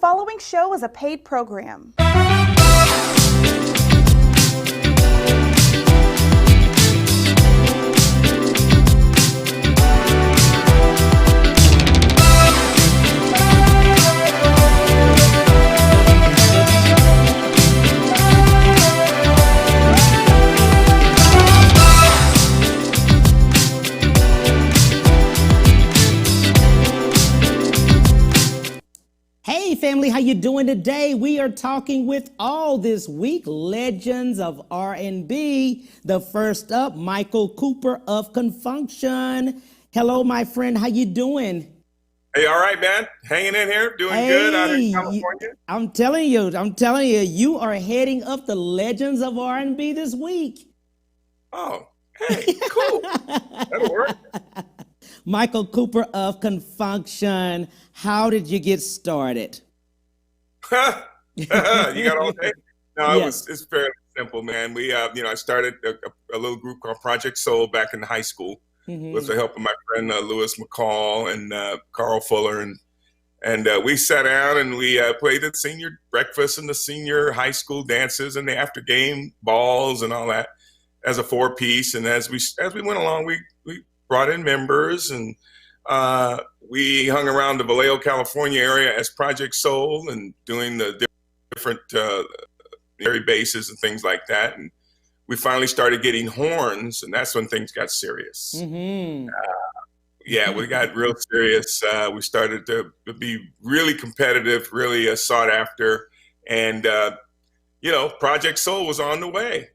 following show is a paid program. Hey family, how you doing today? We are talking with all this week legends of R&B. The first up, Michael Cooper of Confunction. Hello, my friend. How you doing? Hey, all right, man. Hanging in here, doing good out here in California. I'm telling you, you are heading up the legends of R&B this week. Oh, hey, cool. That'll work. Michael Cooper of Confunction. How did you get started? You got all day? No, Yes. it's fairly simple, man. We, I started a little group called Project Soul back in high school with the help of my friend Lewis McCall and Carl Fuller, and we sat down and we played the senior breakfast and the senior high school dances and the after game balls and all that as a 4-piece. And as we went along, we brought in members, and we hung around the Vallejo, California area as Project Soul and doing the different area bases and things like that. And we finally started getting horns, and that's when things got serious. Yeah, we got real serious. We started to be really competitive, really sought after. And, Project Soul was on the way.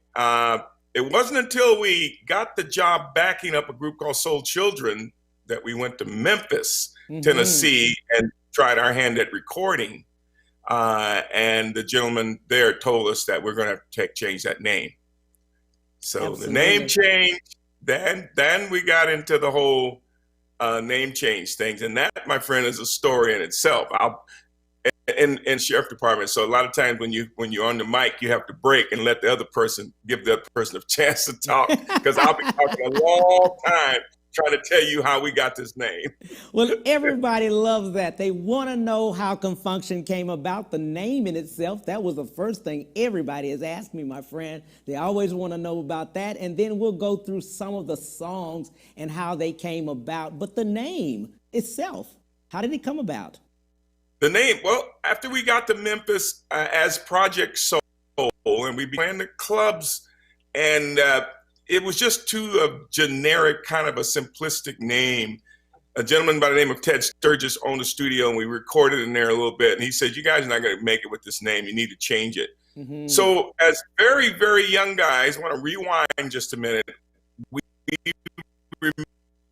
It wasn't until we got the job backing up a group called Soul Children that we went to Memphis, Tennessee, and tried our hand at recording. And the gentleman there told us that we're going to change that name. So The name changed. Then we got into the whole name change things. And that, my friend, is a story in itself. In sheriff department, so a lot of times when you're on the mic, you have to break and let give the other person a chance to talk, because I'll be talking a long time trying to tell you how we got this name. Well, everybody loves that. They want to know how Confunction came about. The name in itself, that was the first thing everybody has asked me, my friend. They always want to know about that. And then we'll go through some of the songs and how they came about. But the name itself, how did it come about? The name, well, after we got to Memphis as Project Soul, and we began the clubs, and it was just too generic, kind of a simplistic name. A gentleman by the name of Ted Sturgis owned a studio, and we recorded in there a little bit. And he said, "You guys are not going to make it with this name. You need to change it." So as very, very young guys, I want to rewind just a minute. We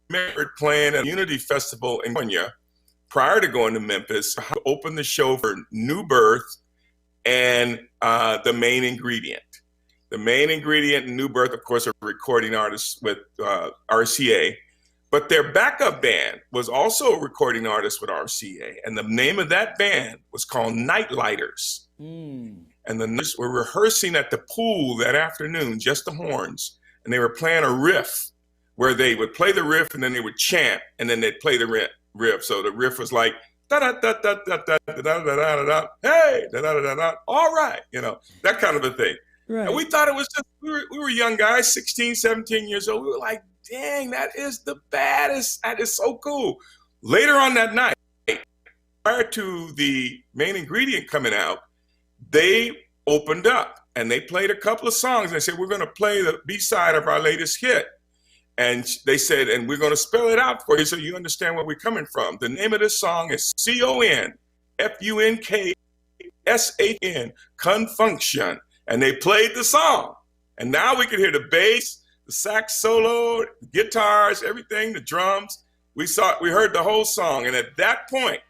remembered playing at a Unity Festival in California prior to going to Memphis, opened the show for New Birth and The Main Ingredient. The Main Ingredient and New Birth, of course, are recording artists with RCA, but their backup band was also a recording artist with RCA, and the name of that band was called Nightlighters. And the Knights were rehearsing at the pool that afternoon, just the horns, and they were playing a riff where they would play the riff and then they would chant, and then they'd play the riff. So the riff was like da da da da da da da da da da, hey, da da da da, all right, that kind of a thing. Right. And we thought it was just, we were young guys, 16, 17 years old. We were like, dang, that is the baddest. That is so cool. Later on that night, prior to The Main Ingredient coming out, they opened up and they played a couple of songs. And they said, we're going to play the B-side of our latest hit. And they said, and we're going to spell it out for you so you understand where we're coming from. The name of this song is CONFUNKSHN, Confunction. And they played the song. And now we could hear the bass, the sax solo, the guitars, everything, the drums. We heard the whole song. And at that point,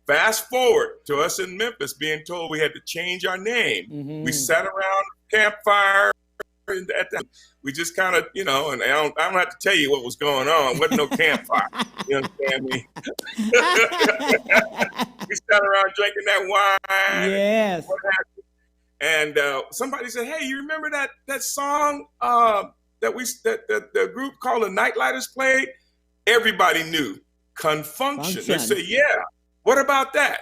fast forward to us in Memphis being told we had to change our name. We sat around the campfire. We just kind of, and I don't have to tell you what was going on. Wasn't no campfire. You understand me? We sat around drinking that wine. Yes. And somebody said, "Hey, you remember that song that the group called the Nightlighters played?" Everybody knew Confunction. They said, "Yeah. What about that?"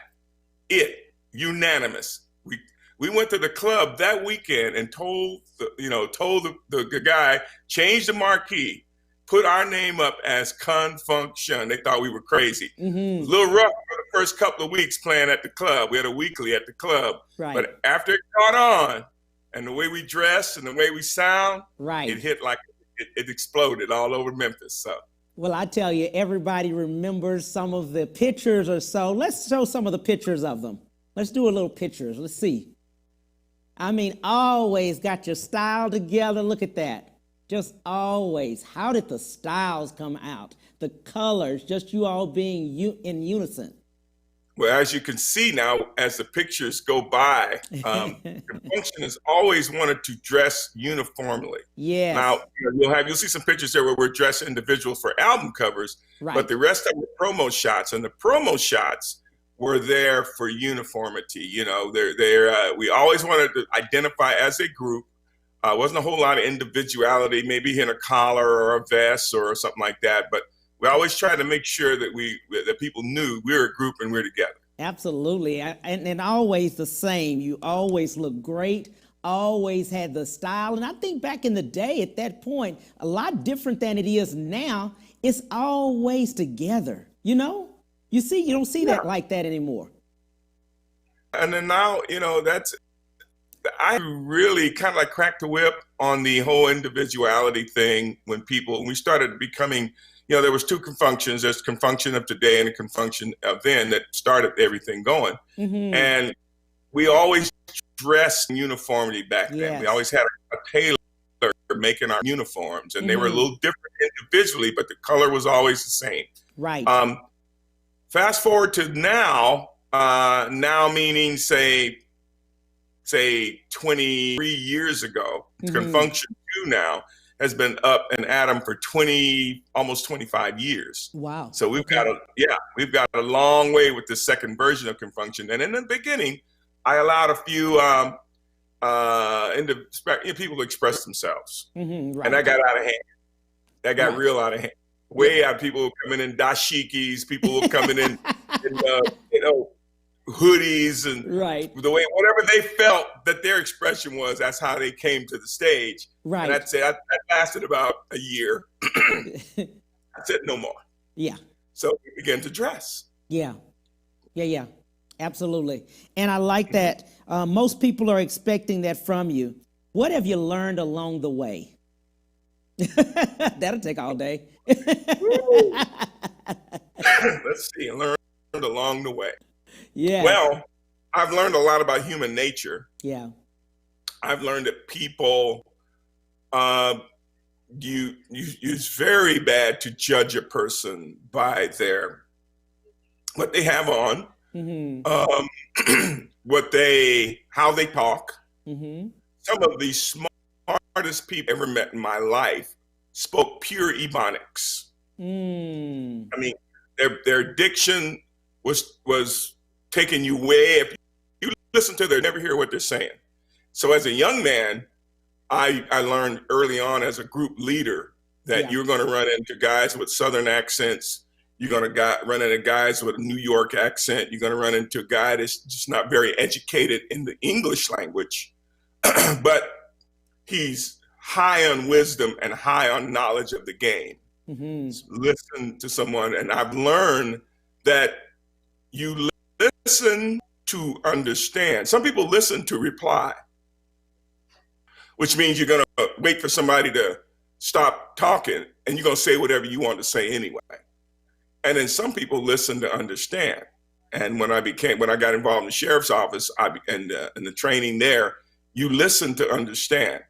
unanimous. We went to the club that weekend and told the guy, change the marquee, put our name up as Con Funk Shun. They thought we were crazy. It was a little rough for the first couple of weeks playing at the club. We had a weekly at the club. Right. But after it caught on, and the way we dress and the way we sound, right, it hit like it exploded all over Memphis. So. Well, I tell you, everybody remembers some of the pictures or so. Let's show some of the pictures of them. Let's do a little pictures. Let's see. I mean, always got your style together. Look at that. Just always. How did the styles come out? The colors, just you all being in unison. Well, as you can see now, as the pictures go by, Confunction has always wanted to dress uniformly. Yes. Now, you'll see some pictures there where we're dressed individual for album covers, right, but the rest of the promo shots, and the promo shots were there for uniformity. We always wanted to identify as a group. Wasn't a whole lot of individuality, maybe in a collar or a vest or something like that, but we always try to make sure that people knew we're a group and we're together. Absolutely, and always the same. You always look great, always had the style. And I think back in the day at that point, a lot different than it is now, it's always together, You don't see that like that anymore. And then now, I really kind of like cracked the whip on the whole individuality thing when we started becoming, there was two Confunctions. There's Confunction of today and a Confunction of then that started everything going. Mm-hmm. And we always dressed in uniformity back then. Yes. We always had a tailor making our uniforms, and they were a little different individually, but the color was always the same. Right. Fast forward to now meaning say 23 years ago, Confunction 2 now has been up and at 'em for almost 25 years. Wow. So we've got a long way with the second version of Confunction. And in the beginning, I allowed a few people to express themselves. Right. And that got out of hand. That got real out of hand. Way out. People were coming in dashikis. People were coming in hoodies and whatever they felt that their expression was. That's how they came to the stage. Right. And I'd say that lasted about a year. I said no more. Yeah. So we began to dress. Yeah. Absolutely. And I like that. Most people are expecting that from you. What have you learned along the way? That'll take all day. Let's see. I learned along the way. Yeah. Well, I've learned a lot about human nature. Yeah. I've learned that people, it's very bad to judge a person by what they have on, how they talk. Mm-hmm. Some of the smartest people I've ever met in my life spoke pure Ebonics. I mean, their diction was taking you way. If you listen to them, never hear what they're saying. So as a young man, I learned early on as a group leader that you're going to run into guys with Southern accents. You're going to run into guys with a New York accent. You're going to run into a guy that's just not very educated in the English language, but he's high on wisdom and high on knowledge of the game. Mm-hmm. So listen to someone, and I've learned that you listen to understand. Some people listen to reply, which means you're going to wait for somebody to stop talking and you're going to say whatever you want to say anyway. And then some people listen to understand. And when I got involved in the sheriff's office and the training there, you listen to understand.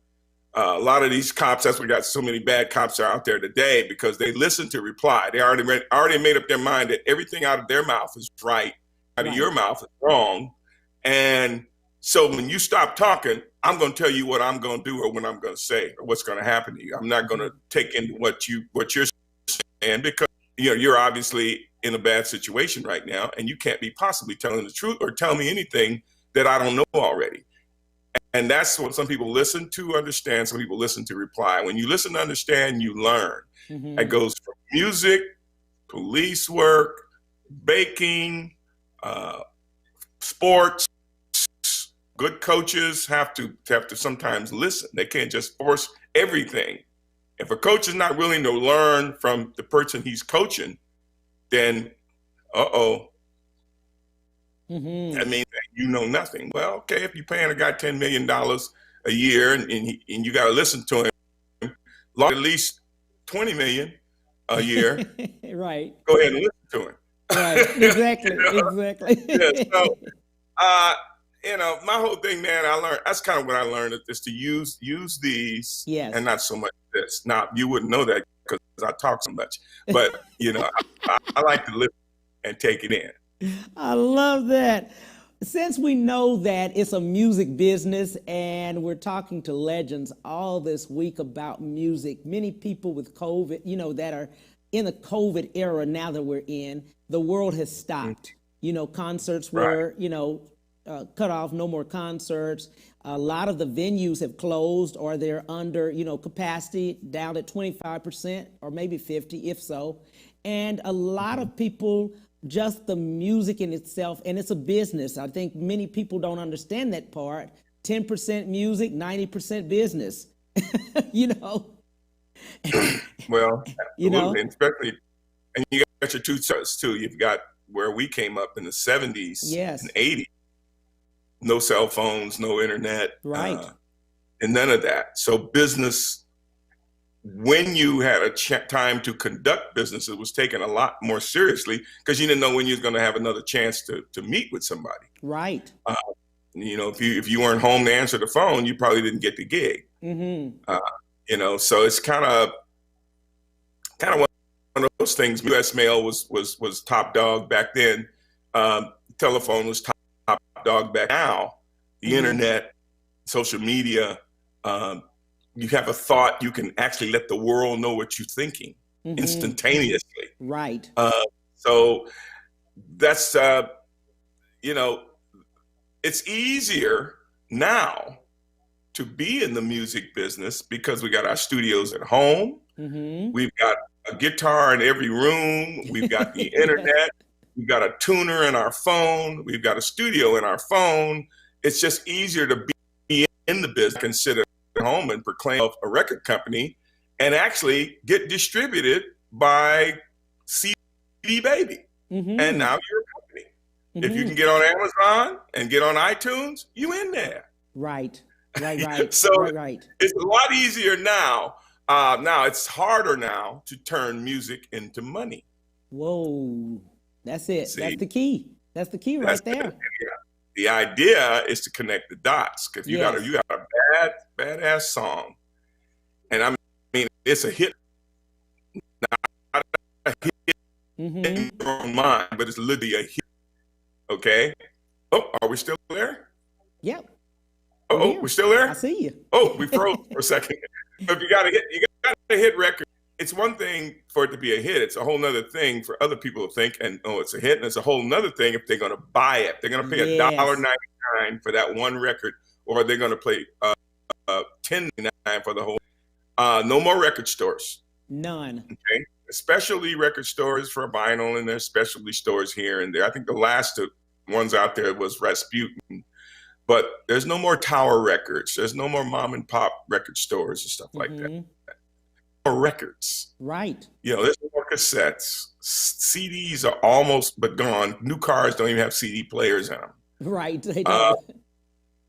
A lot of these cops, that's why we got so many bad cops are out there today, because they listen to reply. They already made up their mind that everything out of their mouth is right, out of your mouth is wrong. And so when you stop talking, I'm going to tell you what I'm going to do or what I'm going to say or what's going to happen to you. I'm not going to take into what you're saying, because you're obviously in a bad situation right now, and you can't be possibly telling the truth or tell me anything that I don't know already. And that's what some people listen to understand. Some people listen to reply. When you listen to understand, you learn. Mm-hmm. It goes from music, police work, baking, sports, good coaches have to sometimes listen. They can't just force everything. If a coach is not willing to learn from the person he's coaching, then that means that you know nothing. Well, okay, if you're paying a guy $10 million a year and you got to listen to him, at least $20 million a year, right? Go ahead and listen to him. Right, exactly, exactly. Yeah, so, my whole thing, man, I learned, that's kind of what I learned, is to use these and not so much this. Now, you wouldn't know that because I talk so much, but, I like to listen and take it in. I love that. Since we know that it's a music business and we're talking to legends all this week about music, many people with COVID, that are in the COVID era now that we're in, the world has stopped. Concerts were, cut off, no more concerts. A lot of the venues have closed or they're under, capacity, down at 25% or maybe 50, if so. And a lot of people, just the music in itself, and it's a business. I think many people don't understand that part. 10% music, 90% business. Well, absolutely. Especially, and you got your two sides too. You've got where we came up in the 70s and 80s. No cell phones, no internet, right? And none of that. So business, when you had a time to conduct business, it was taken a lot more seriously because you didn't know when you was going to have another chance to meet with somebody. Right. If you weren't home to answer the phone, you probably didn't get the gig. So it's kind of one of those things. U.S. Mail was top dog back then. Telephone was top dog back now. The internet, social media, you have a thought, you can actually let the world know what you're thinking instantaneously. Right. So that's, it's easier now to be in the music business because we got our studios at home. We've got a guitar in every room. We've got the internet. We've got a tuner in our phone. We've got a studio in our phone. It's just easier to be in the business, consider home and proclaim a record company and actually get distributed by CD Baby. And now you're a company. If you can get on Amazon and get on iTunes, you in there. Right. So it's a lot easier now. Now it's harder now to turn music into money. Whoa. That's it. See, that's the key. That's the key right there. The idea is to connect the dots. Because you got a badass song, and I mean it's a hit, not a hit in your own mind, but it's literally a hit. Okay. Oh, are we still there? Yep. Oh, we're still there. I see you. Oh, we froze for a second. If you got a hit record. It's one thing for it to be a hit. It's a whole nother thing for other people to think, it's a hit. And it's a whole nother thing if they're going to buy it. They're going to pay $1.99 for that one record, or they're going to pay $10.99 for the whole. No more record stores. None. Okay. Specialty record stores for vinyl, and there's specialty stores here and there. I think the last ones out there was Rasputin. But there's no more Tower Records. There's no more mom and pop record stores and stuff like that. Records. Right. There's no more cassettes. CDs are almost but gone. New cars don't even have CD players in them. Right. They don't.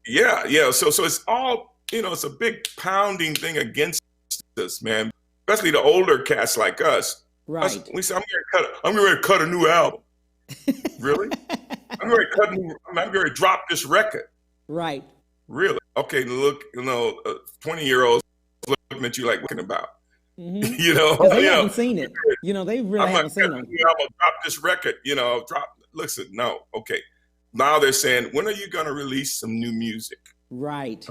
Yeah. So it's all, it's a big pounding thing against us, man. Especially the older cats like us. Right. We say, I'm going to cut a new album. Really? I'm going to drop this record. Right. Really? Okay, look, 20-year-olds looking at you like, what about? They haven't seen it. They really haven't seen it. I'm gonna drop this record. Listen, no, okay. Now they're saying, when are you gonna release some new music? Right.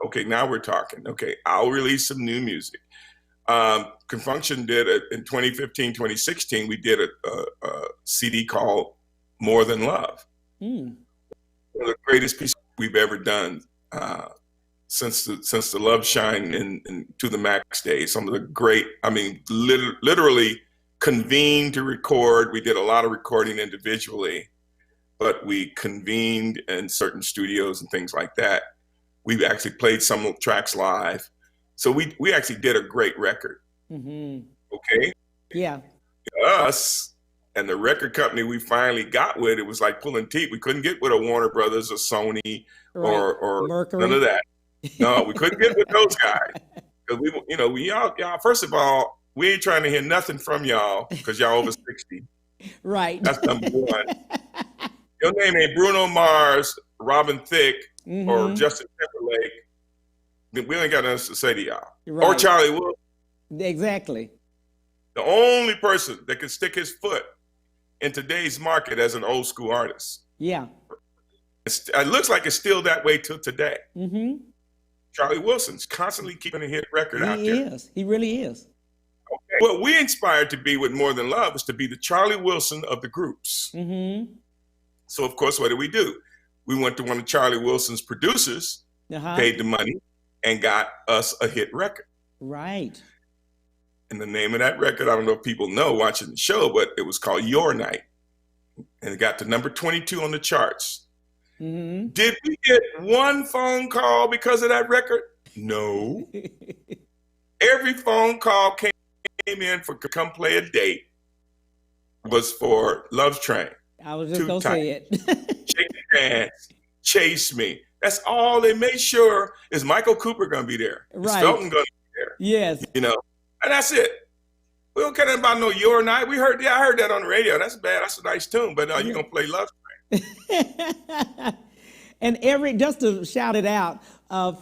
Okay. Now we're talking. Okay, I'll release some new music. Confunction did it in 2015, 2016. We did a CD called "More Than Love." One of the greatest pieces we've ever done. Since the Love Shine and To the Max days, some of the great, literally convened to record. We did a lot of recording individually, but we convened in certain studios and things like that. We actually played some tracks live. So we actually did a great record. Mm-hmm. Okay? Yeah. Us and the record company we finally got with, it was like pulling teeth. We couldn't get with a Warner Brothers or Sony or Mercury. None of that. No, we couldn't get with those guys. Because y'all, first of all, we ain't trying to hear nothing from y'all because y'all over 60. Right. That's number one. Your name ain't Bruno Mars, Robin Thicke, or Justin Timberlake. We ain't got nothing to say to y'all. Right. Or Charlie Wilson. Exactly. The only person that can stick his foot in today's market as an old school artist. Yeah. It looks like it's still that way till today. Mm-hmm. Charlie Wilson's constantly keeping a hit record out there. He is. He really is. Okay. What we inspired to be with More Than Love is to be the Charlie Wilson of the groups. Mm-hmm. So, of course, what did we do? We went to one of Charlie Wilson's producers, paid the money, and got us a hit record. Right. And the name of that record, I don't know if people know watching the show, but it was called Your Night. And it got to number 22 on the charts. Mm-hmm. Did we get one phone call because of that record? No. Every phone call came in for come play a date was for Love Train. I was just going to say it. Shake the Dance, Chase Me. That's all they made sure is Michael Cooper going to be there. Right. Is Felton going to be there? Yes. You know, and that's it. We don't care about no Your Night. I heard that on the radio. That's bad. That's a nice tune, but you're going to play Love Train. And just to shout it out,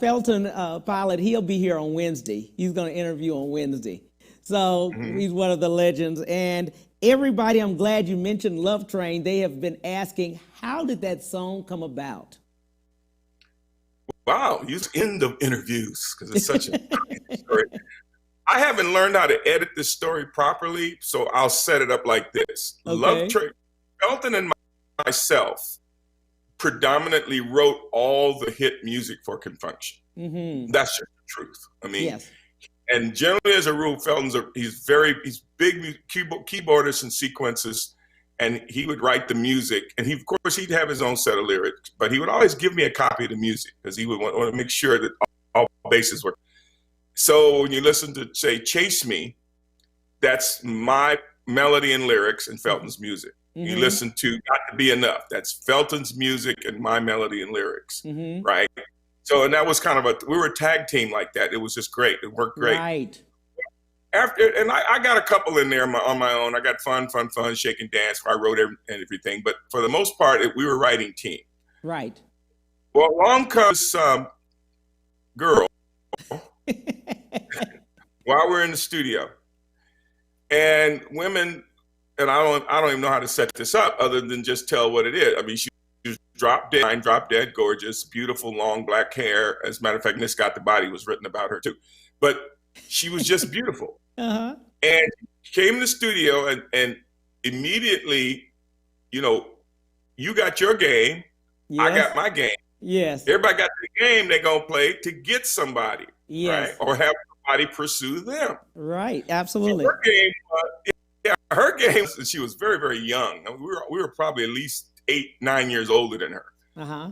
Felton Pilot, he'll be here on Wednesday. He's going to interview on Wednesday. So he's one of the legends. And everybody, I'm glad you mentioned Love Train. They have been asking, how did that song come about? Wow, you're in the interviews because it's such a crazy story. I haven't learned how to edit this story properly, so I'll set it up like this. Okay. Love Train, Felton and myself predominantly wrote all the hit music for Confunction. Mm-hmm. That's just the truth. I mean, yes. And generally, as a rule, Felton's he's big keyboardist and sequences, and he would write the music. And of course, he'd have his own set of lyrics, but he would always give me a copy of the music because he would want to make sure that all bases were. So when you listen to, say, Chase Me, that's my melody and lyrics and Felton's music. Mm-hmm. You listen to Got to Be Enough, that's Felton's music and my melody and lyrics, right? So, and that was kind of we were a tag team like that. It was just great. It worked great. Right. And I got a couple in there on my own. I got Fun, Shake and Dance, where I wrote everything. But for the most part, we were a writing team. Right. Well, along comes some girl while we're in the studio. And women, and I don't even know how to set this up other than just tell what it is. I mean, she was drop dead gorgeous, beautiful, long black hair. As a matter of fact, Miss Got the Body was written about her too. But she was just beautiful. And she came in the studio and immediately, you got your game. Yes. I got my game. Yes. Everybody got the game they're going to play to get somebody. Yes. Right? Or have somebody pursue them. Right. Absolutely. So her game, she was very, very young. I mean, we were probably at least 8-9 years older than her.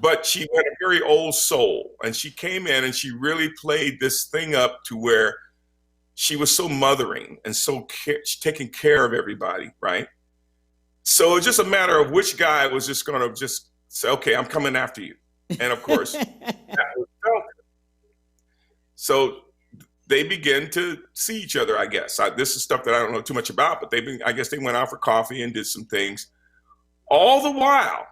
But she had a very old soul. And she came in and she really played this thing up to where she was so mothering and so taking care of everybody, right? So it's just a matter of which guy was just going to just say, okay, I'm coming after you. And of course, that was Felton. So they began to see each other, I guess. This is stuff that I don't know too much about, but I guess they went out for coffee and did some things. All the while,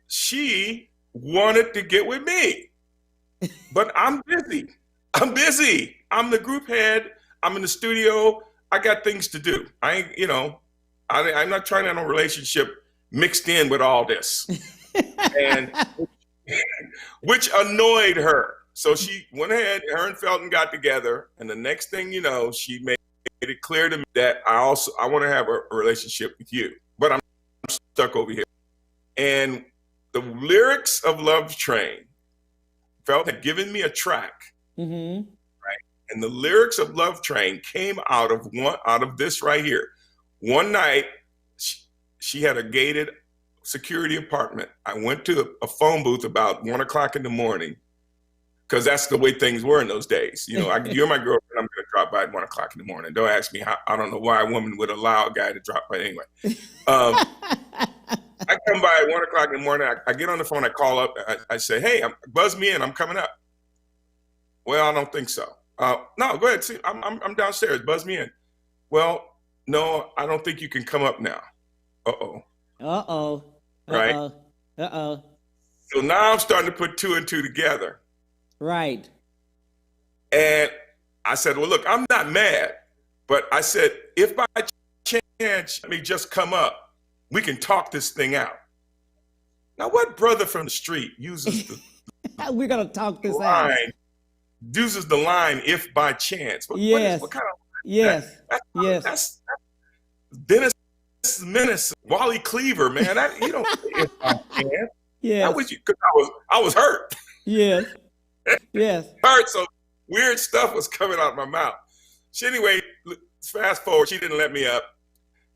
she wanted to get with me, but I'm busy. I'm the group head. I'm in the studio. I got things to do. I'm not trying to have a relationship mixed in with all this, and which annoyed her. So she went ahead, her and Felton got together, and the next thing you know, she made it clear to me that I want to have a relationship with you, but I'm stuck over here. And the lyrics of Love Train, Felton had given me a track, right? And the lyrics of Love Train came out of this right here. One night, she had a gated security apartment. I went to a phone booth about 1 o'clock in the morning, because that's the way things were in those days. You know, you're my girlfriend, I'm going to drop by at 1 o'clock in the morning. Don't ask me how. I don't know why a woman would allow a guy to drop by anyway. I come by at 1 o'clock in the morning. I get on the phone. I call up. I say, hey, buzz me in. I'm coming up. Well, I don't think so. No, go ahead. See, I'm downstairs. Buzz me in. Well, no, I don't think you can come up now. Uh-oh. Uh-oh. Right? Uh-oh. So now I'm starting to put two and two together. Right. And I said, well, look, I'm not mad. But I said, if by chance let me just come up, we can talk this thing out. Now, what brother from the street uses the We're going to talk this line, out. uses the line, if by chance? Yes. What kind of Yes. Yes. That's Dennis Menace, Wally Cleaver, man. You don't say if by chance. Yeah. Because I was hurt. Yes. Yes. Hurt, so weird stuff was coming out of my mouth. So anyway, fast forward, she didn't let me up.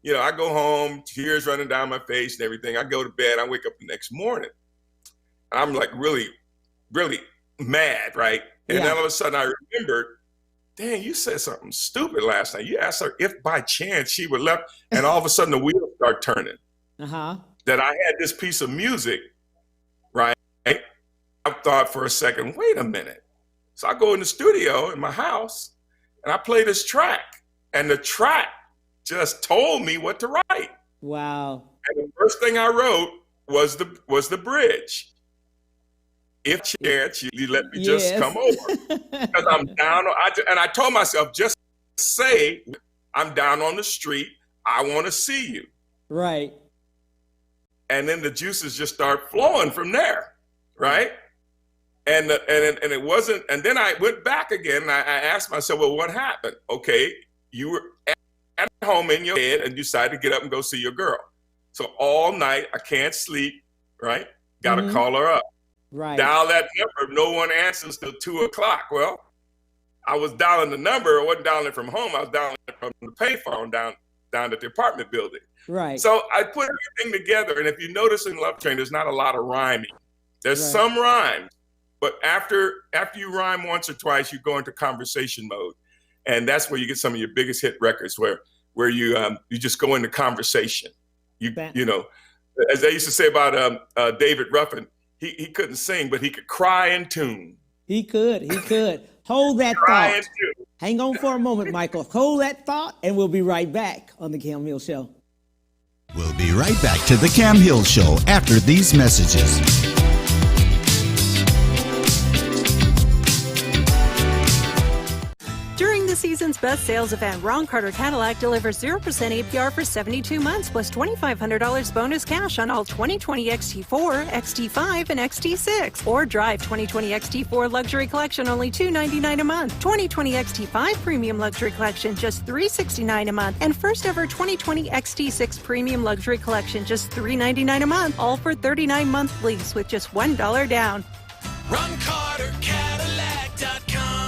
You know, I go home, tears running down my face and everything. I go to bed. I wake up the next morning. I'm like really, really mad, right? And then all of a sudden I remembered, dang, you said something stupid last night. You asked her if by chance she would left, and all of a sudden the wheels start turning. That I had this piece of music, right? I thought for a second, wait a minute. So I go in the studio in my house and I play this track, and the track just told me what to write. Wow. And the first thing I wrote was the bridge. If chance you let me just come over, because I'm down. And I told myself, just say I'm down on the street. I want to see you. Right. And then the juices just start flowing from there, right? And it wasn't. And then I went back again. And I asked myself, well, what happened? Okay, you were at home in your bed and decided to get up and go see your girl. So all night I can't sleep, right? Got to call her up. Right. Dial that number. No one answers till 2 o'clock. Well, I was dialing the number. I wasn't dialing it from home. I was dialing it from the payphone down at the apartment building. Right. So I put everything together. And if you notice in Love Train, there's not a lot of rhyming. There's some rhymes, but after you rhyme once or twice, you go into conversation mode, and that's where you get some of your biggest hit records, where you just go into conversation. You know, as they used to say about David Ruffin. He couldn't sing, but he could cry in tune. He could. Hold that thought. Hang on for a moment, Michael. Hold that thought, and we'll be right back on The Cam Hill Show. We'll be right back to The Cam Hill Show after these messages. During the season's best sales event, Ron Carter Cadillac delivers 0% APR for 72 months plus $2,500 bonus cash on all 2020 XT4, XT5, and XT6. Or drive 2020 XT4 Luxury Collection only $299 a month. 2020 XT5 Premium Luxury Collection just $369 a month. And first ever 2020 XT6 Premium Luxury Collection just $399 a month. All for 39-month lease with just $1 down. RonCarterCadillac.com.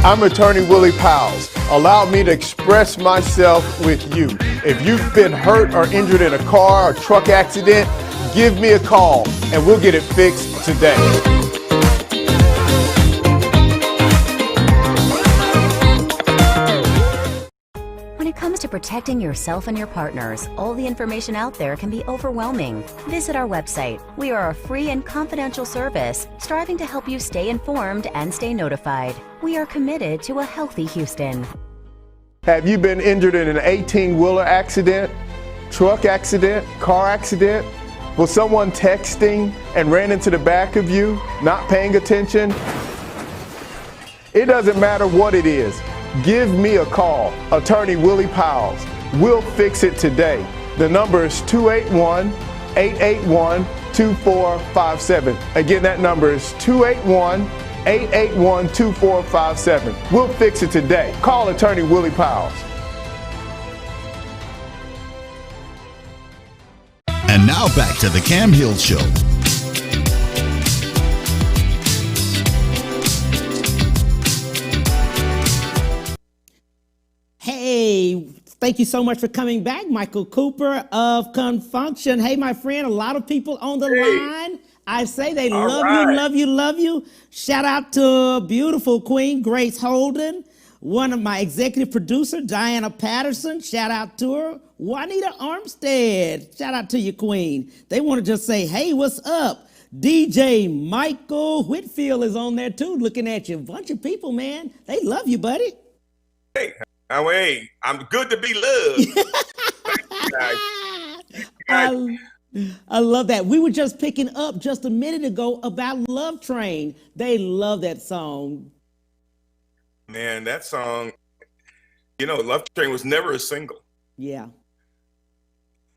I'm attorney Willie Powles. Allow me to express myself with you. If you've been hurt or injured in a car or truck accident, give me a call and we'll get it fixed today. When it comes to protecting yourself and your partners, all the information out there can be overwhelming. Visit our website. We are a free and confidential service striving to help you stay informed and stay notified. We are committed to a healthy Houston. Have you been injured in an 18-wheeler accident, truck accident, car accident? Was someone texting and ran into the back of you, not paying attention? It doesn't matter what it is. Give me a call, attorney Willie Powles. We'll fix it today. The number is 281-881-2457. Again, that number is 281-881-2457. We'll fix it today. Call attorney Willie Powles. And now back to the Cam Hill Show. Hey, thank you so much for coming back, Michael Cooper of Confunction. Hey, my friend, a lot of people on the line. I say they All love right. you, love you, love you. Shout out to beautiful Queen Grace Holden, one of my executive producer, Diana Patterson. Shout out to her. Juanita Armstead. Shout out to you, Queen. They want to just say, hey, what's up? DJ Michael Whitfield is on there too, looking at you. A bunch of people, man. They love you, buddy. Hey, I'm good to be loved. Thank you, guys. I love that. We were just picking up just a minute ago about Love Train. They love that song. Man, that song, Love Train was never a single. Yeah.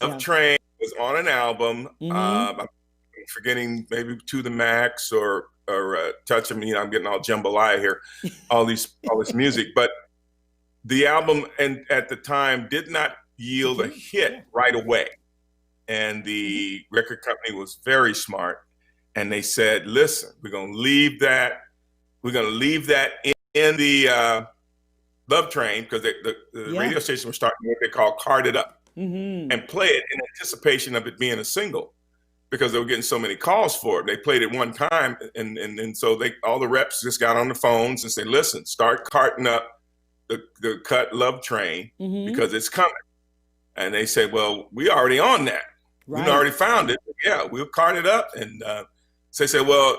Love Train was on an album. Mm-hmm. I'm forgetting maybe To the Max or Touch 'Em. I'm getting all jambalaya here, all this music. But the album and at the time did not yield a hit right away. And the record company was very smart. And they said, listen, we're going to leave that in the Love Train, because the radio station was starting what they call Card It Up, and play it in anticipation of it being a single, because they were getting so many calls for it. They played it one time, and so all the reps just got on the phones and said, listen, start carting up the cut Love Train, because it's coming. And they said, well, we already on that. Right. We already found it. Yeah, we'll cart it up. And so they said, well,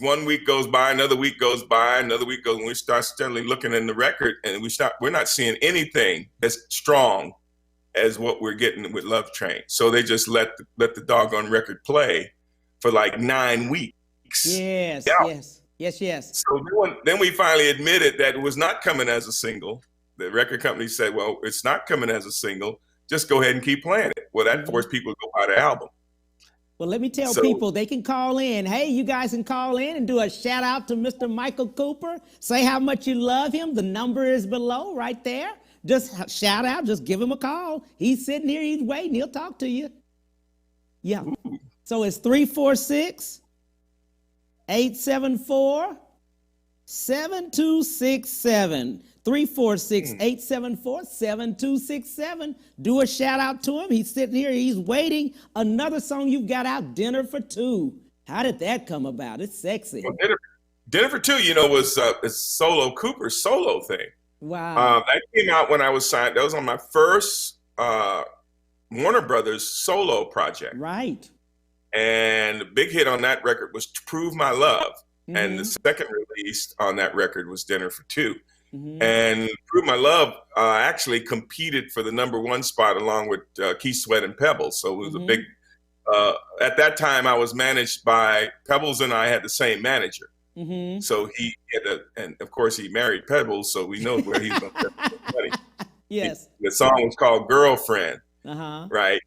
1 week goes by, another week goes by, another week goes, and we start steadily looking in the record, and we're not seeing anything as strong as what we're getting with Love Train. So they just let the doggone record play for like 9 weeks. Yes. So then we finally admitted that it was not coming as a single. The record company said, well, it's not coming as a single. Just go ahead and keep playing it. Well, that forced people to go buy the album. Well, let me tell people, they can call in. Hey, you guys can call in and do a shout out to Mr. Michael Cooper. Say how much you love him. The number is below right there. Just shout out. Just give him a call. He's sitting here. He's waiting. He'll talk to you. Yeah. Ooh. So it's 346-874-7267. 346-874-7267. Do a shout out to him. He's sitting here. He's waiting. Another song you've got out, Dinner for Two. How did that come about? It's sexy. Well, Dinner for Two, was Cooper's solo thing. Wow. That came out when I was signed. That was on my first Warner Brothers solo project. Right. And the big hit on that record was Prove My Love. And the second release on that record was Dinner for Two. And Prove My Love actually competed for the #1 spot along with Keith Sweat and Pebbles. So it was a big, at that time I was managed by Pebbles, and I had the same manager. So he had and of course he married Pebbles, so we know where he's going to get the money. Yes. The song was called Girlfriend, right?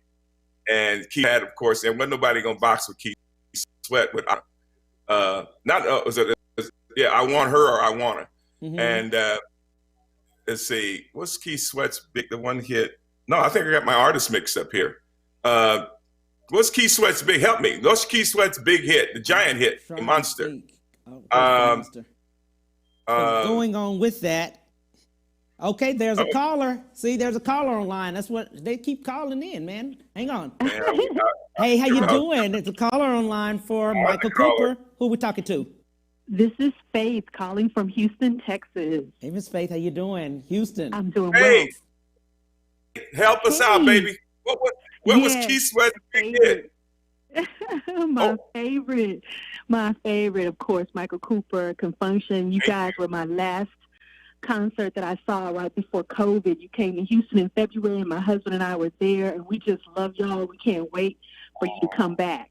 And Keith had, of course, and wasn't nobody going to box with Keith Sweat with, I Want Her or I Want Her. And let's see, what's Keith Sweat's the one hit? No, I think I got my artist mixed up here. What's Keith Sweat's big? Help me. What's Keith Sweat's big hit? The giant hit, the Monster. Going on with that. Okay, there's a caller. See, there's a caller online. That's what they keep calling in, man. Hang on. Hey, how you doing? There's a caller online for Michael Cooper. Who we talking to? This is Faith calling from Houston, Texas. Hey, Miss Faith, how you doing? Houston. I'm doing well. Help us out, baby. What was Keith Sweat's big hit? My favorite, of course, Michael Cooper, Confunction. You guys were my last concert that I saw right before COVID. You came to Houston in February, and my husband and I were there, and we just love y'all. We can't wait for you to come back.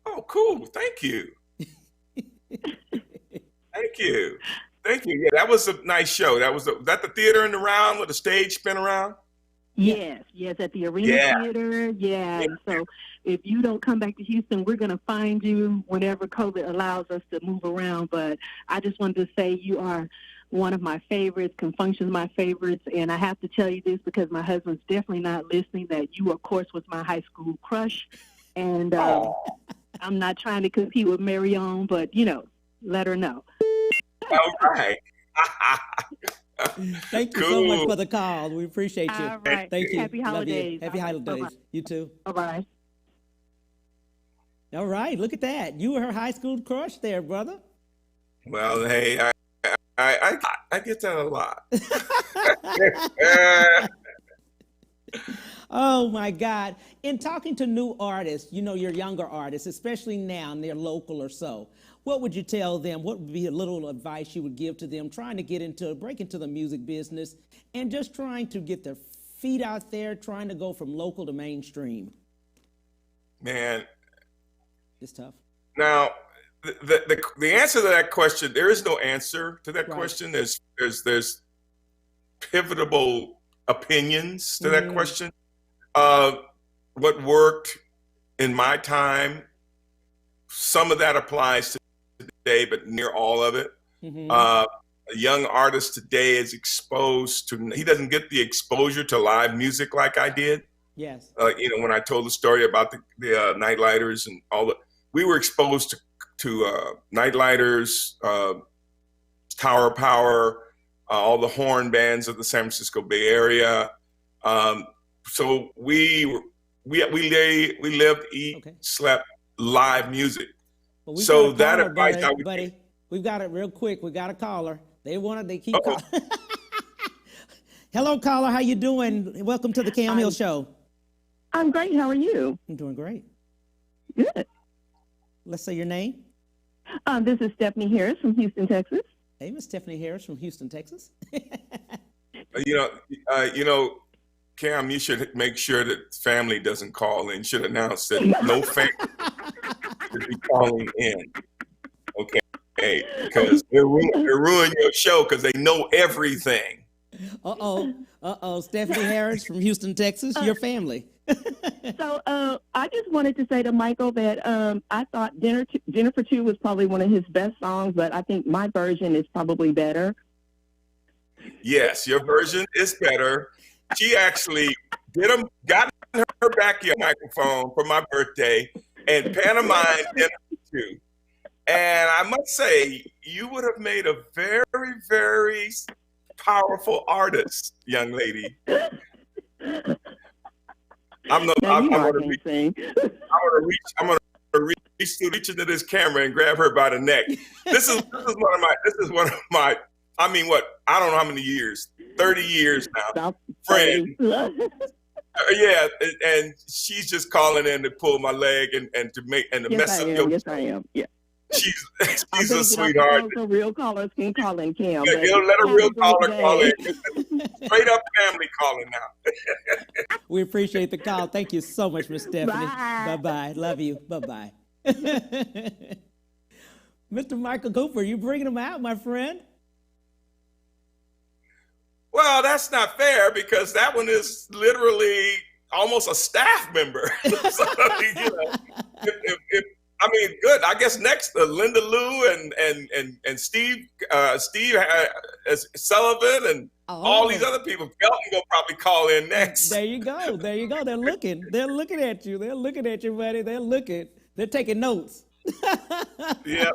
Oh, cool. Thank you. Thank you. Yeah, that was a nice show. Was that the theater in the round with the stage spin around? Yes, at the Arena Theater. Yeah. And so if you don't come back to Houston, we're going to find you whenever COVID allows us to move around. But I just wanted to say you are one of my favorites. Confunction's my favorites. And I have to tell you this because my husband's definitely not listening, that you, of course, was my high school crush. And I'm not trying to compete with Marion, but, let her know. All right. Thank you so much for the call. We appreciate you. All right. Thank you. Happy holidays. Happy holidays. Bye-bye. You too. Bye-bye. All right. Look at that. You were her high school crush there, brother. Well, hey, I get that a lot. Oh my God. In talking to new artists, your younger artists, especially now, and they're local or so, what would you tell them? What would be a little advice you would give to them trying to break into the music business and just trying to get their feet out there, trying to go from local to mainstream? Man. It's tough. Now, the answer to that question, there is no answer to that question. There's pivotal opinions to that question. What worked in my time, some of that applies to today, but near all of it. A young artist today is exposed to, he doesn't get the exposure to live music like I did. Yes. When I told the story about the Nightlighters and we were exposed to Nightlighters, Tower Power, all the horn bands of the San Francisco Bay Area. So we lived, slept live music. Well, so that advice, buddy, we've got it real quick. We got a caller. They keep calling. Hello, caller. How you doing? Welcome to the Cam Hill Show. I'm great. How are you? I'm doing great. Good. Let's say your name. This is Stephanie Harris from Houston, Texas. Hey, Miss Stephanie Harris from Houston, Texas. Cam, you should make sure that family doesn't call in. You should announce that no family should be calling in. Okay, because they ruin your show because they know everything. Stephanie Harris from Houston, Texas, your family. So I just wanted to say to Michael that I thought Dinner for Two was probably one of his best songs, but I think my version is probably better. Yes, your version is better. She actually got in her backyard microphone for my birthday and pantomimed Dinner for Two. And I must say, you would have made a very, very powerful artist, young lady. I'm gonna reach into this camera and grab her by the neck. This is one of my. I mean, I don't know how many years. 30 years now. Friend. Yeah, and she's just calling in to pull my leg and to mess up your. Yes, I am. Yeah. She's a sweetheart. So real callers can call in, Cam. Yeah, let a real caller call in. Straight up family calling now. We appreciate the call. Thank you so much, Miss Stephanie. Bye-bye. Love you. Bye-bye. Mr. Michael Cooper, you bringing him out, my friend? Well, that's not fair because that one is literally almost a staff member. So, good. I guess next, Linda Lou and Steve Sullivan and all these other people. Kelton will probably call in next. There you go. They're looking. They're looking at you. They're looking at you, buddy. They're looking. They're taking notes. Yeah.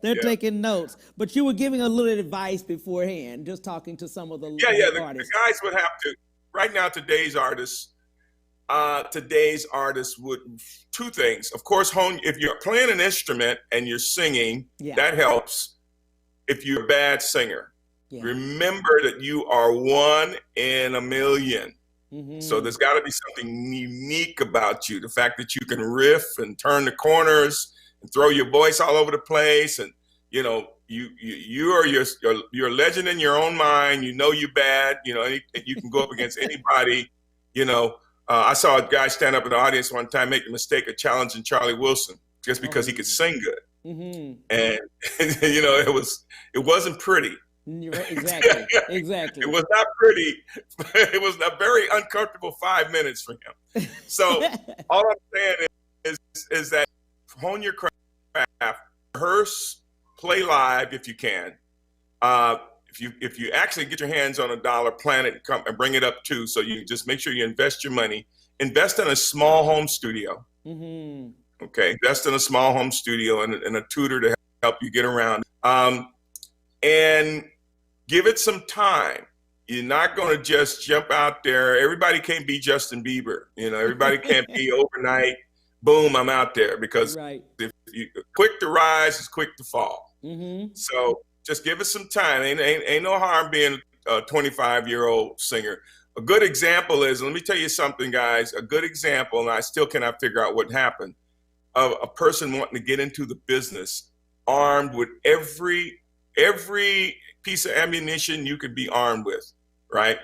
They're taking notes. But you were giving a little advice beforehand, just talking to some of the artists. The guys would have to. Right now, today's artists would two things. Of course, if you're playing an instrument and you're singing, that helps. If you're a bad singer, remember that you are one in a million. Mm-hmm. So there's got to be something unique about you. The fact that you can riff and turn the corners and throw your voice all over the place, and you're a legend in your own mind. You know you're bad. You can go up against anybody. I saw a guy stand up in the audience one time, make the mistake of challenging Charlie Wilson just because he could sing good. Mm-hmm. And it wasn't pretty. Exactly. It was not pretty. It was a very uncomfortable 5 minutes for him. So all I'm saying is that hone your craft, rehearse, play live if you can. if you actually get your hands on $1, plan it and come and bring it up too. So you just make sure you invest your money. Invest in a small home studio. Mm-hmm. Okay, invest in a small home studio and a tutor to help you get around. And give it some time. You're not going to just jump out there. Everybody can't be Justin Bieber. Everybody can't be overnight. Boom, I'm out there, because if you quick to rise is quick to fall. Mm-hmm. So just give it some time. Ain't no harm being a 25-year-old singer. A good example is, let me tell you something, guys. A good example, and I still cannot figure out what happened, of a person wanting to get into the business armed with every piece of ammunition you could be armed with, right?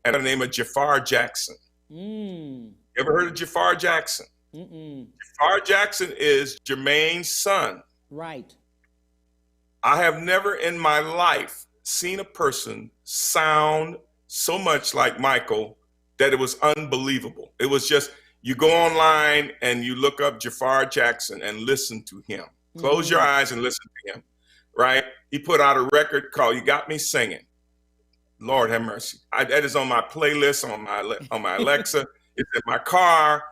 And the name of Jafar Jackson. You ever heard of Jafar Jackson? Jafar Jackson is Jermaine's son. Right. I have never in my life seen a person sound so much like Michael that it was unbelievable. It was just, you go online and you look up Jafar Jackson and listen to him. Close your eyes and listen to him, right? He put out a record called "You Got Me Singing." Lord have mercy. That is on my playlist, on my Alexa. It's in my car.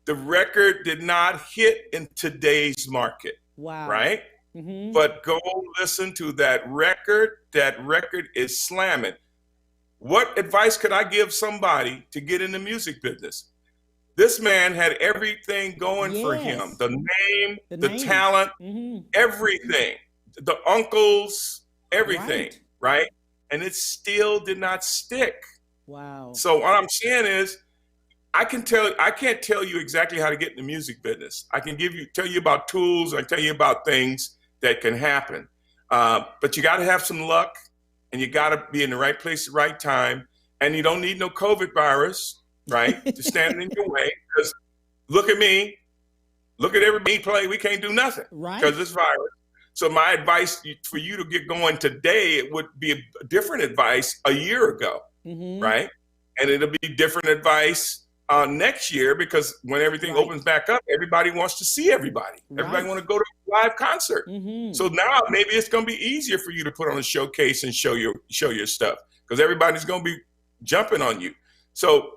The record did not hit in today's market. Wow. Right? Mm-hmm. But go listen to that record. That record is slamming. What advice could I give somebody to get in the music business? This man had everything going for him. The name, the talent, everything. The uncles, everything, right? And it still did not stick. Wow. So what I'm saying is, I can't tell you exactly how to get in the music business. I can tell you about tools, I tell you about things that can happen. But you got to have some luck, and you got to be in the right place at the right time. And you don't need no COVID virus, right, to stand in your way. Because look at me, look at everybody play. We can't do nothing because this virus. So my advice for you to get going today, it would be a different advice a year ago, right? And it'll be different advice next year, because when everything opens back up, everybody wants to see everybody. Everybody want to go to a live concert. So now maybe it's going to be easier for you to put on a showcase and show your stuff, because everybody's going to be jumping on you. So,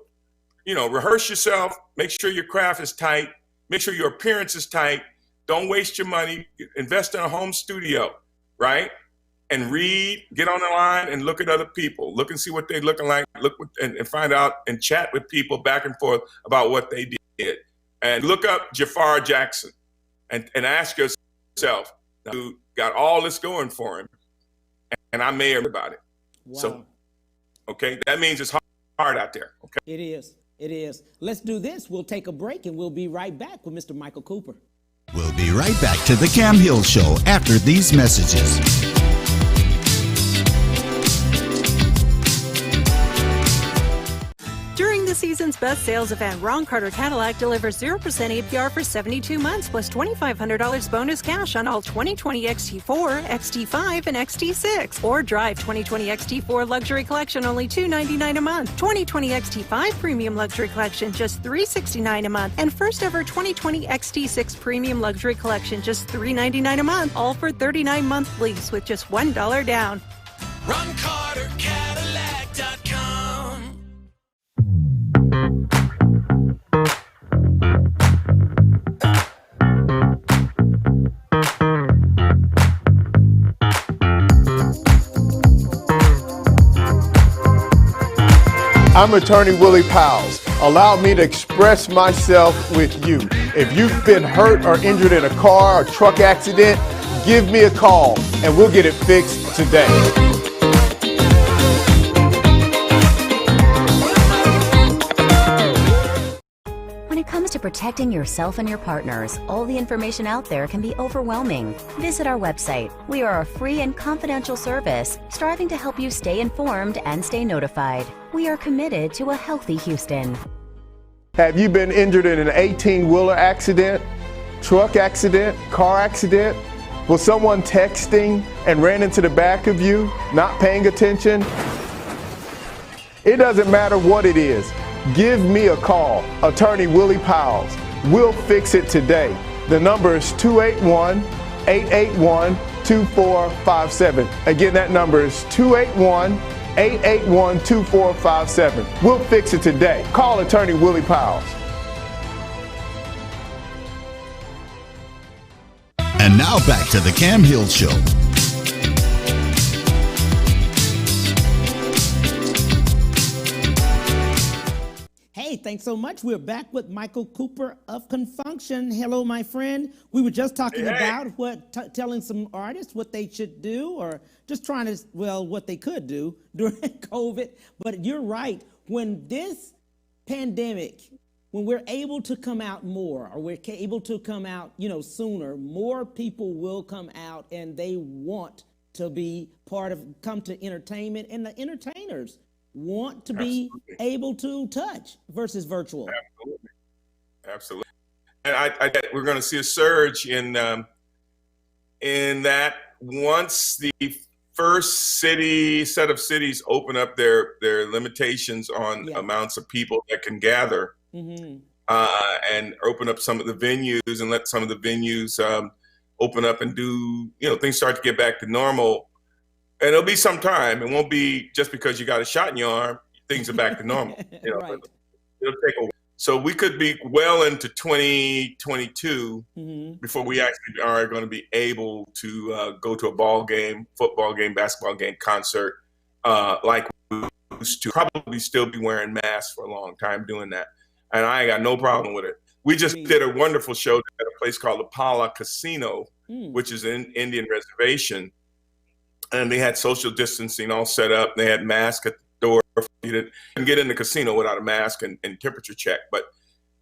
rehearse yourself, make sure your craft is tight, make sure your appearance is tight. Don't waste your money. Invest in a home studio, right? And read, get on the line and look at other people. Look and see what they're looking like. And find out and chat with people back and forth about what they did. And look up Jafar Jackson and ask yourself, who got all this going for him, and I may hear about it. Wow. So, okay, that means it's hard out there. Okay. It is. It is. Let's do this. We'll take a break and we'll be right back with Mr. Michael Cooper. We'll be right back to the Cam Hill Show after these messages. During the season's best sales event, Ron Carter Cadillac delivers 0% APR for 72 months plus $2,500 bonus cash on all 2020 XT4, XT5, and XT6. Or drive 2020 XT4 Luxury Collection only $299 a month. 2020 XT5 Premium Luxury Collection just $369 a month. And first ever 2020 XT6 Premium Luxury Collection just $399 a month. All for 39-month lease with just $1 down. RonCarterCadillac.com. I'm attorney Willie Powles. Allow me to express myself with you. If you've been hurt or injured in a car or truck accident, give me a call and we'll get it fixed today. When it comes to protecting yourself and your partners, all the information out there can be overwhelming. Visit our website. We are a free and confidential service striving to help you stay informed and stay notified. We are committed to a healthy Houston. Have you been injured in an 18-wheeler accident, truck accident, car accident? Was someone texting and ran into the back of you, not paying attention? It doesn't matter what it is. Give me a call, attorney Willie Powles. We'll fix it today. The number is 281-881-2682. 2457. Again, that number is 281-881-2457. We'll fix it today. Call attorney Willie Powell. And now back to the Cam Hill Show. Hey, thanks so much. We're back with Michael Cooper of Confunction. Hello, my friend. We were just talking about telling some artists what they should do, or just trying to, what they could do during COVID. But you're right. When this pandemic, when we're able to come out more, or we're able to come out, sooner, more people will come out and they want to be come to entertainment, and the entertainers want to be able to touch versus virtual. Absolutely. And I we're going to see a surge in that once the first set of cities open up their limitations on amounts of people that can gather, and open up some of the venues and let some of the venues open up and do, things start to get back to normal. And it'll be some time. It won't be just because you got a shot in your arm, things are back to normal. Right. It'll take a while. So we could be well into 2022 before we actually are going to be able to go to a ball game, football game, basketball game, concert, like we used to. Probably still be wearing masks for a long time doing that. And I ain't got no problem with it. We just did a wonderful show at a place called the Pala Casino, which is an Indian reservation. And they had social distancing all set up. They had masks at the door. You didn't get in the casino without a mask and temperature check. But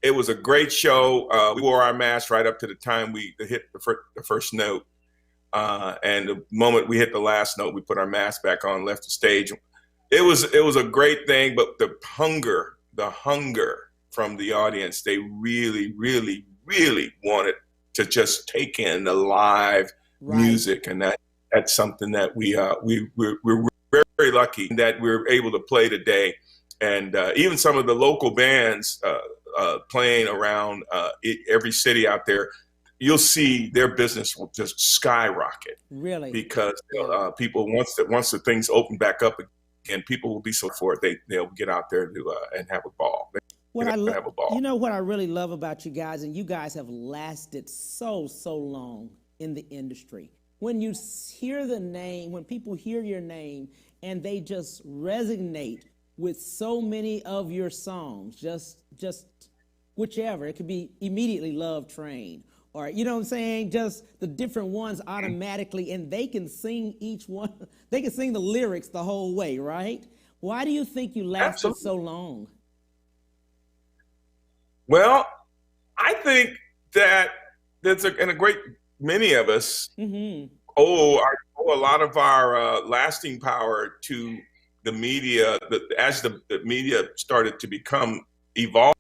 it was a great show. We wore our masks right up to the time we hit the first note. And the moment we hit the last note, we put our mask back on, left the stage. It was a great thing, but the hunger from the audience, they really, really, really wanted to just take in the live music, and that's something that we're very lucky that we're able to play today. And even some of the local bands playing around every city out there, you'll see their business will just skyrocket. Really? Because people, once the things open back up again, people will be so for it. They'll get out there and have a ball. Have a ball. You know what I really love about you guys, and you guys have lasted so long in the industry. When you hear the name, when people hear your name and they just resonate with so many of your songs, just whichever, it could be immediately Love Train, or, you know what I'm saying, just the different ones automatically, and they can sing each one, they can sing the lyrics the whole way, right? Why do you think you lasted so long? Well, I think that and a great many of us owe a lot of our lasting power to the media. As the media started to evolve,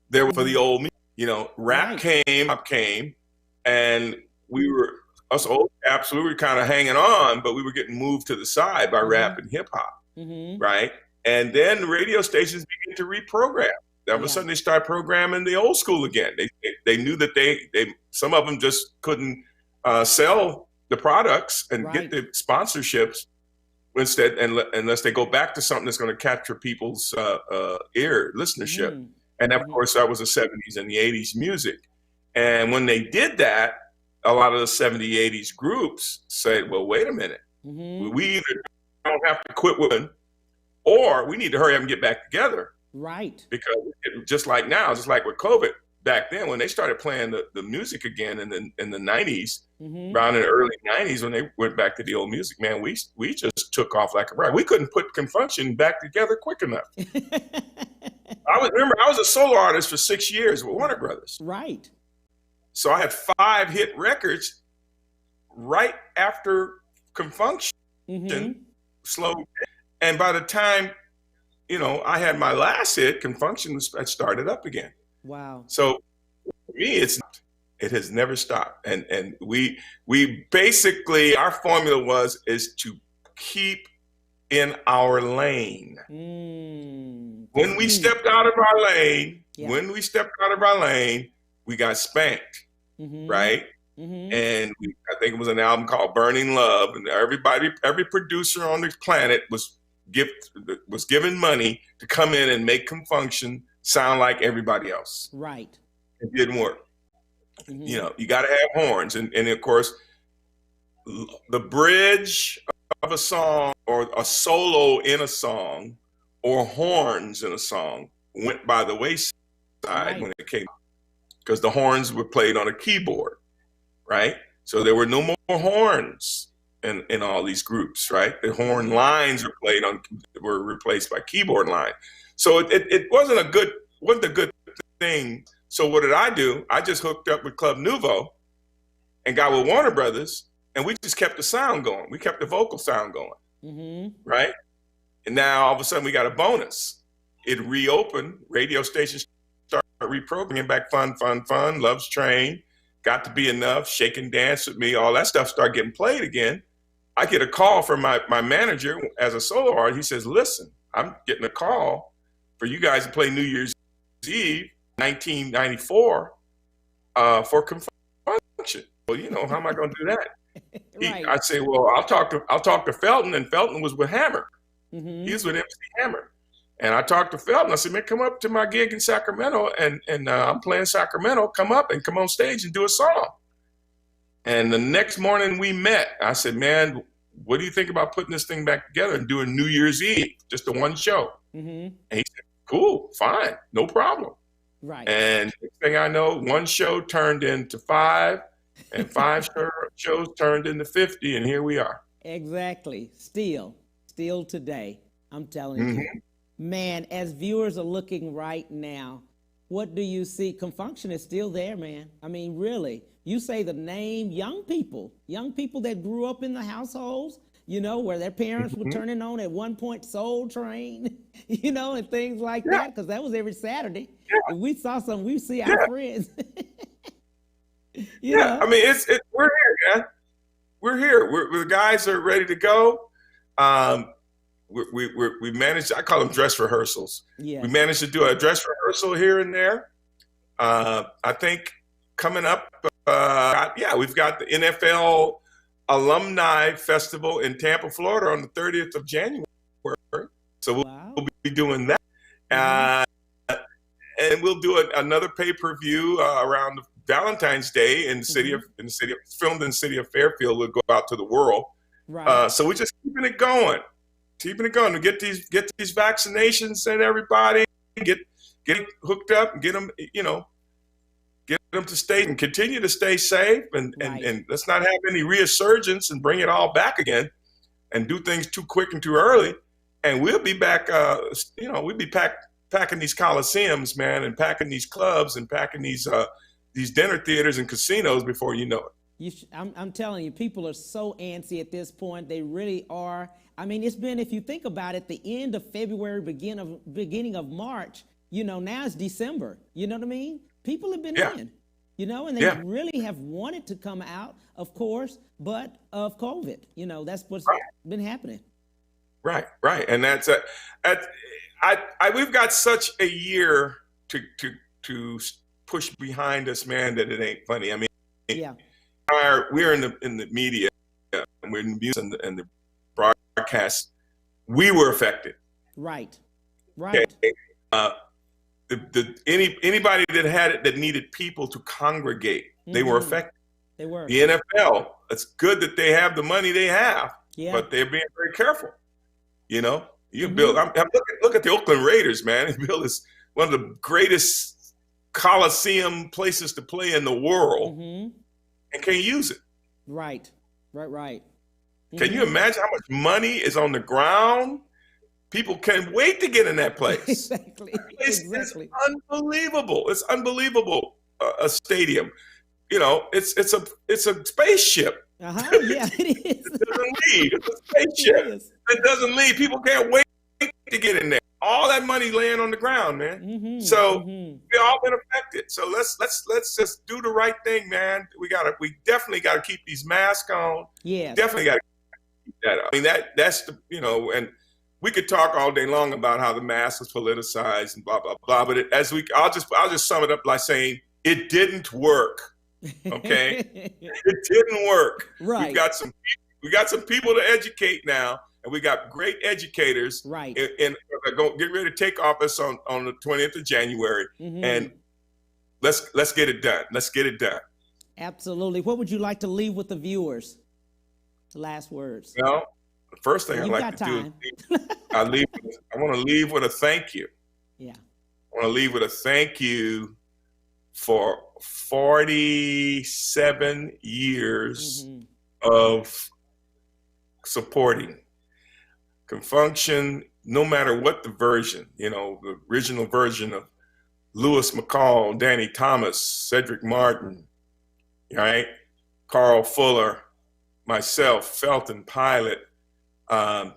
there for the old media, rap came, and us old caps, we were kind of hanging on, but we were getting moved to the side by rap and hip hop, right? And then the radio stations began to reprogram. All of a sudden, they start programming the old school again. They knew that some of them just couldn't sell the products and get the sponsorships instead, unless they go back to something that's going to capture people's listenership. And of course, that was the 70s and the 80s music. And when they did that, a lot of the 70s, 80s groups said, well, wait a minute. We either don't have to quit winning, or we need to hurry up and get back together. Right. Because just like now, just like with COVID, back then when they started playing the music again in the 90s, around in the early 90s, when they went back to the old music, man, we just took off like a rocket. We couldn't put Confunction back together quick enough. I was a solo artist for 6 years with Warner Brothers. Right. So I had 5 hit records right after Confunction slowed down. And by the time, I had my last hit, Confunction had started up again. Wow. So for me, it has never stopped. And we basically, our formula is to keep in our lane. When we stepped out of our lane, we got spanked, right? And I think it was an album called Burning Love. And every producer on the planet was given money to come in and make Confunction sound like everybody else. Right. It didn't work. You know, you got to have horns. And of course, the bridge of a song or a solo in a song or horns in a song went by the wayside when it came, because the horns were played on a keyboard, right? So there were no more horns in all these groups, right? The horn lines were replaced by keyboard line. So it wasn't a good thing. So what did I do? I just hooked up with Club Nouveau and got with Warner Brothers, and we just kept the sound going. We kept the vocal sound going, right? And now all of a sudden we got a bonus. It reopened. Radio stations started reprogramming back Fun, Love's Train, Got to Be Enough, Shake and Dance With Me. All that stuff started getting played again. I get a call from my manager as a solo artist. He says, listen, I'm getting a call for you guys to play New Year's Eve 1994 for Confunction. Well, you know, how am I going to do that? I say, well, I'll talk to Felton, and Felton was with Hammer. He was with MC Hammer. And I talked to Felton. I said, man, come up to my gig in Sacramento, and I'm playing Sacramento. Come up and come on stage and do a song. And the next morning we met. I said, man, what do you think about putting this thing back together and doing New Year's Eve, just the one show? And he said, cool, fine, no problem. Right. And next thing I know, one show turned into 5, and 5 shows turned into 50, and here we are. Exactly. Still today, I'm telling you. Man, as viewers are looking right now, what do you see? Confunction is still there, man. I mean, really. You say the name, young people that grew up in the households, you know, where their parents were turning on at one point Soul Train, you know, and things like that, because that was every Saturday. If we saw something, we see our friends. You know? I mean, we're here, man. We're here. The guys are ready to go. We managed, I call them dress rehearsals. Yes. We managed to do a dress rehearsal here and there. I think coming up, we've got the NFL Alumni Festival in Tampa, Florida on the 30th of January. So we'll be doing that. And we'll do another pay-per-view around Valentine's Day in the city of filmed in the city of Fairfield. We'll go out to the world. Right. So we're just keeping it going to get these vaccinations and everybody get hooked up and get them, you know, get them to stay and continue to stay safe and let's not have any resurgence and bring it all back again and do things too quick and too early. And we'll be back, we'll be packing these coliseums, man, and packing these clubs and packing these dinner theaters and casinos before you know it. I'm telling you, people are so antsy at this point. They really are. I mean, it's been, if you think about it, the end of February, beginning of March, you know, now it's December. You know what I mean? People have been in, you know, and they really have wanted to come out, of course, but of COVID, you know, that's what's been happening. Right. And that's we've got such a year to push behind us, man, that it ain't funny. I mean, we're in the media, and we're in the music and the broadcast. We were affected. Right. Okay. Anybody that needed people to congregate, they were affected. They were. The NFL, it's good that they have the money they have, but they're being very careful. You know, Bill, look at the Oakland Raiders, man. Bill is one of the greatest Coliseum places to play in the world, and can't use it. Right. Can you imagine how much money is on the ground? People can't wait to get in that place. Exactly. It's unbelievable. It's unbelievable. A stadium, you know, it's a spaceship. Yeah, it is. It doesn't leave. It's a spaceship. It doesn't leave. People can't wait to get in there. All that money laying on the ground, man. So we all been affected. So let's just do the right thing, man. We definitely gotta keep these masks on. Yeah. Definitely gotta keep that up. I mean, that's the, you know, and we could talk all day long about how the mask was politicized and blah blah blah. But I'll just sum it up by saying it didn't work. Okay, it didn't work. Right. We got some people to educate now, and we got great educators. Right. And get ready to take office on the 20th of January, and let's get it done. Let's get it done. Absolutely. What would you like to leave with the viewers? Last words. Well, the first thing I'd like to do is I want to leave with a thank you. Yeah. I want to leave with a thank you for 47 years of supporting Confunction, no matter what the version, the original version of Lewis McCall, Danny Thomas, Cedric Martin, right? Carl Fuller, myself, Felton Pilot. I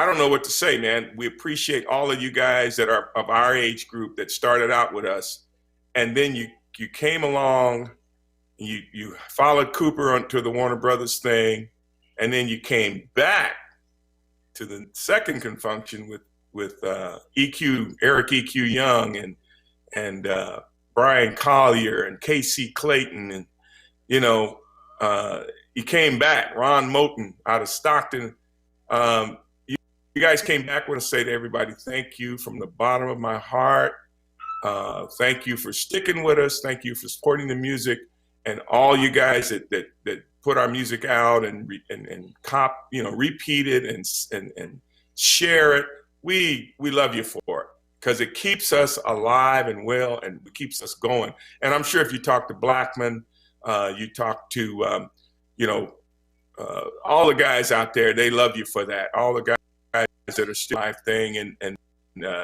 don't know what to say, man. We appreciate all of you guys that are of our age group that started out with us. And then you came along, you followed Cooper onto the Warner Brothers thing, and then you came back to the second Confunction with Eric E.Q. Young and Brian Collier and K.C. Clayton, and you came back, Ron Moten out of Stockton. You guys came back. I want to say to everybody, thank you from the bottom of my heart. Thank you for sticking with us. Thank you for supporting the music, and all you guys that put our music out and repeat it and share it. We love you for it, because it keeps us alive and well, and it keeps us going. And I'm sure if you talk to Blackman, you talk to all the guys out there, they love you for that. All the guys that are still live thing and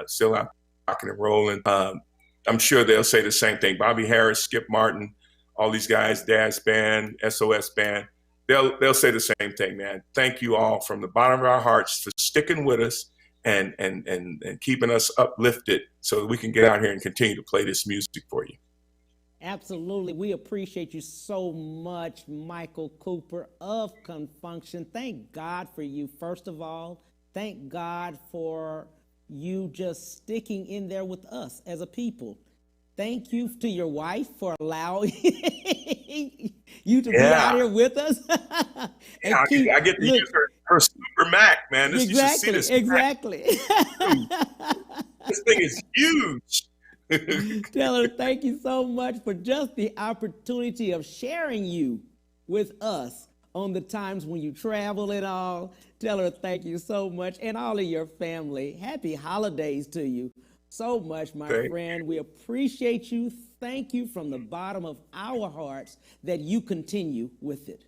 still out rocking and rolling. I'm sure they'll say the same thing. Bobby Harris, Skip Martin, all these guys, Daz Band, SOS Band, they'll say the same thing, man. Thank you all from the bottom of our hearts for sticking with us and keeping us uplifted so that we can get out here and continue to play this music for you. Absolutely. We appreciate you so much, Michael Cooper of Confunction. Thank God for you, first of all. Thank God for you just sticking in there with us as a people. Thank you to your wife for allowing you to be out here with us. I get to use her Super Mac, man. You should see this. Exactly. This thing is huge. Tell her thank you so much for just the opportunity of sharing you with us on the times when you travel and all. Tell her thank you so much, and all of your family. Happy holidays to you so much, my friend. We appreciate you. Thank you from the bottom of our hearts that you continue with it.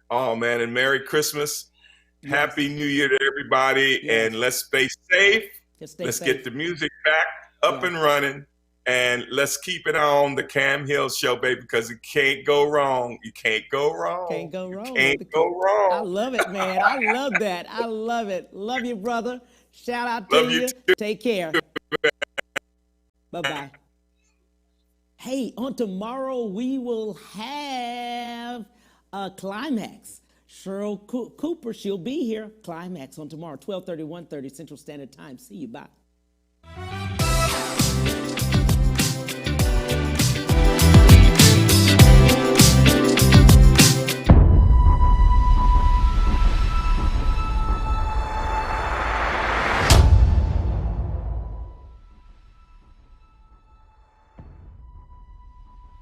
Oh, man, and Merry Christmas. Yes. Happy New Year to everybody, and let's stay safe. Let's get the music back up and running, and let's keep it on the Cam Hill Show, baby, because it can't go wrong. You can't go wrong. Can't go wrong. Can't go wrong. I love it, man. I love that. I love it. Love you, brother. Shout out to you. Take care. Bye-bye. Hey, on tomorrow we will have a Climax. Cheryl Cooper, she'll be here. Climax on tomorrow, 12:30, 1:30 Central Standard Time. See you. Bye.